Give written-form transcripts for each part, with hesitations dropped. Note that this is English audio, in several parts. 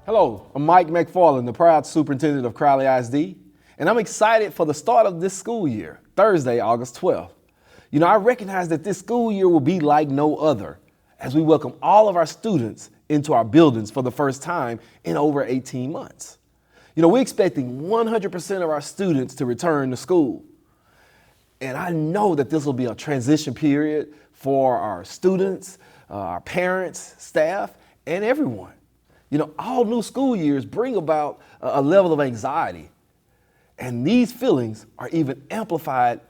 Hello, I'm Mike McFarland, the proud superintendent of Crowley ISD, and I'm excited for the start of this school year, Thursday, August 12th. I recognize that this school year will be like no other as we welcome all of our students into our buildings for the first time in over 18 months. We're expecting 100% of our students to return to school. And I know that this will be a transition period for our students, our parents, staff, and everyone. All new school years bring about a level of anxiety. And these feelings are amplified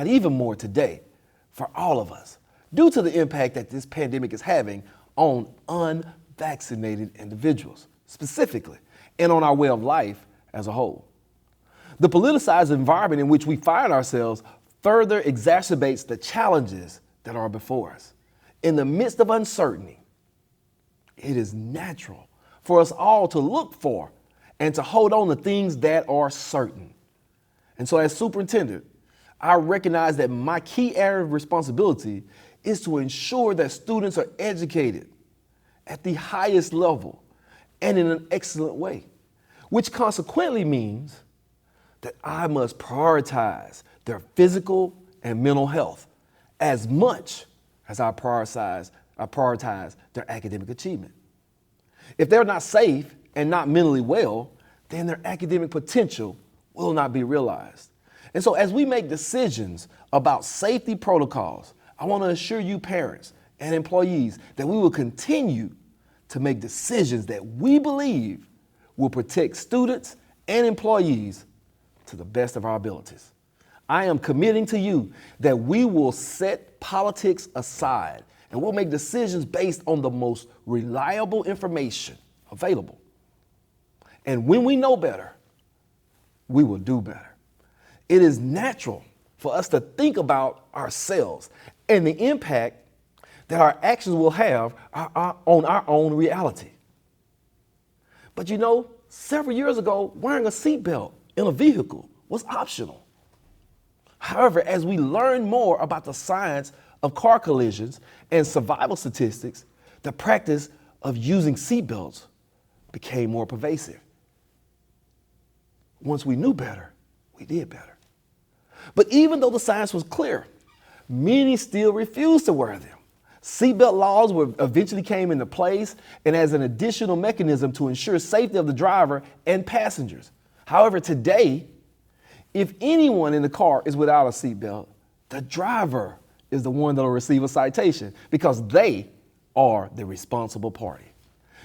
even more today for all of us due to the impact that this pandemic is having on unvaccinated individuals specifically and on our way of life as a whole. The politicized environment in which we find ourselves further exacerbates the challenges that are before us. In the midst of uncertainty, it is natural for us all to look for and to hold on to things that are certain. And so as superintendent, I recognize that my key area of responsibility is to ensure that students are educated at the highest level and in an excellent way, which consequently means that I must prioritize their physical and mental health as much as I prioritize their academic achievement. If they're not safe and not mentally well, then their academic potential will not be realized. And so as we make decisions about safety protocols, I want to assure you parents and employees that we will continue to make decisions that we believe will protect students and employees to the best of our abilities. I am committing to you that we will set politics aside and we'll make decisions based on the most reliable information available. And when we know better, we will do better. It is natural for us to think about ourselves and the impact that our actions will have on our own reality. But several years ago, wearing a seatbelt in a vehicle was optional. However, as we learn more about the science of car collisions and survival statistics, the practice of using seatbelts became more pervasive. Once we knew better, we did better. But even though the science was clear, many still refused to wear them. Seatbelt laws eventually came into place and as an additional mechanism to ensure safety of the driver and passengers. However, today, if anyone in the car is without a seatbelt, the driver is the one that will receive a citation because they are the responsible party.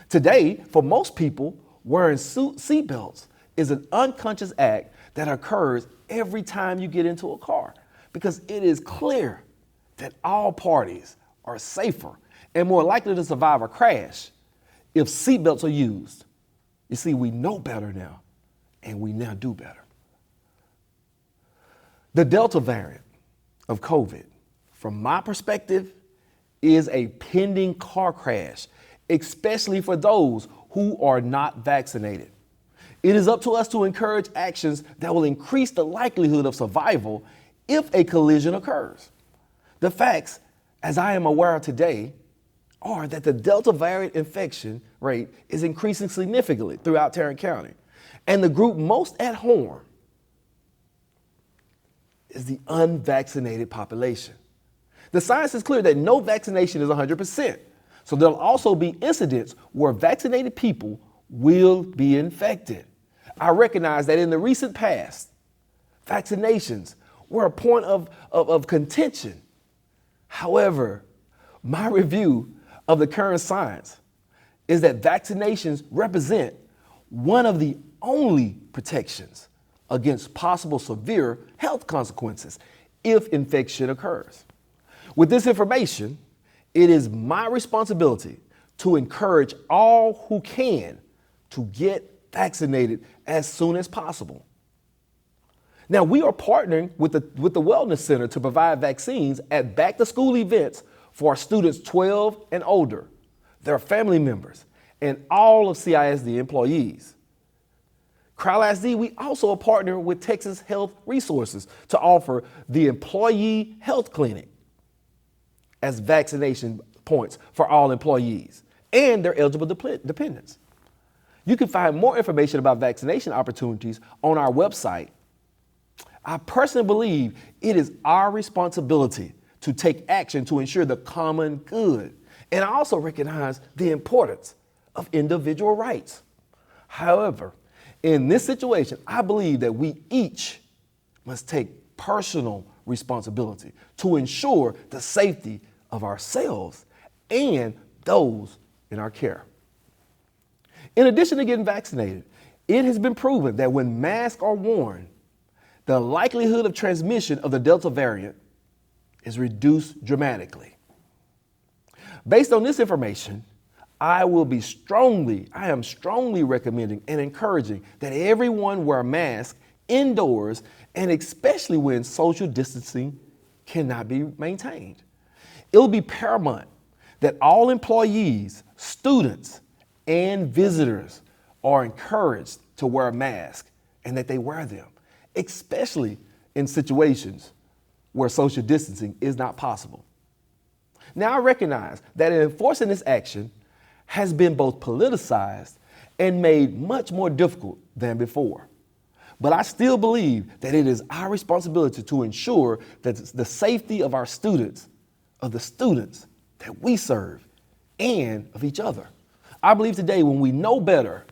Today, for most people, wearing seatbelts is an unconscious act that occurs every time you get into a car because it is clear that all parties are safer and more likely to survive a crash if seatbelts are used. You see, we know better now, and we now do better. The Delta variant of COVID, from my perspective, is a pending car crash, especially for those who are not vaccinated. It is up to us to encourage actions that will increase the likelihood of survival if a collision occurs. The facts, as I am aware of today, are that the Delta variant infection rate is increasing significantly throughout Tarrant County. And the group most at harm is the unvaccinated population. The science is clear that no vaccination is 100%. So there'll also be incidents where vaccinated people will be infected. I recognize that in the recent past, vaccinations were a point of contention. However, my review of the current science is that vaccinations represent one of the only protections against possible severe health consequences if infection occurs. With this information, it is my responsibility to encourage all who can to get vaccinated as soon as possible. Now, we are partnering with the Wellness Center to provide vaccines at back-to-school events for our students 12 and older, their family members, and all of CISD employees. Crowley ISD, we also partner with Texas Health Resources to offer the Employee Health Clinic as vaccination points for all employees and their eligible dependents. You can find more information about vaccination opportunities on our website. I personally believe it is our responsibility to take action to ensure the common good. And I also recognize the importance of individual rights. However, in this situation, I believe that we each must take personal responsibility to ensure the safety of ourselves and those in our care. In addition to getting vaccinated, it has been proven that when masks are worn, the likelihood of transmission of the Delta variant is reduced dramatically. Based on this information, I am strongly recommending and encouraging that everyone wear a mask indoors, and especially when social distancing cannot be maintained. It will be paramount that all employees, students, and visitors are encouraged to wear a mask and that they wear them, especially in situations where social distancing is not possible. Now, I recognize that enforcing this action has been both politicized and made much more difficult than before. But I still believe that it is our responsibility to ensure that the safety of our students, of the students that we serve, and of each other. I believe today when we know better,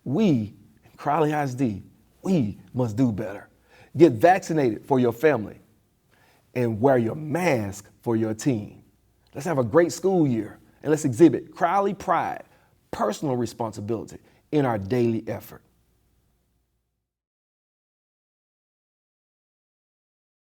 we in Crowley ISD, we must do better. Get vaccinated for your family and wear your mask for your team. Let's have a great school year and let's exhibit Crowley pride, personal responsibility in our daily effort.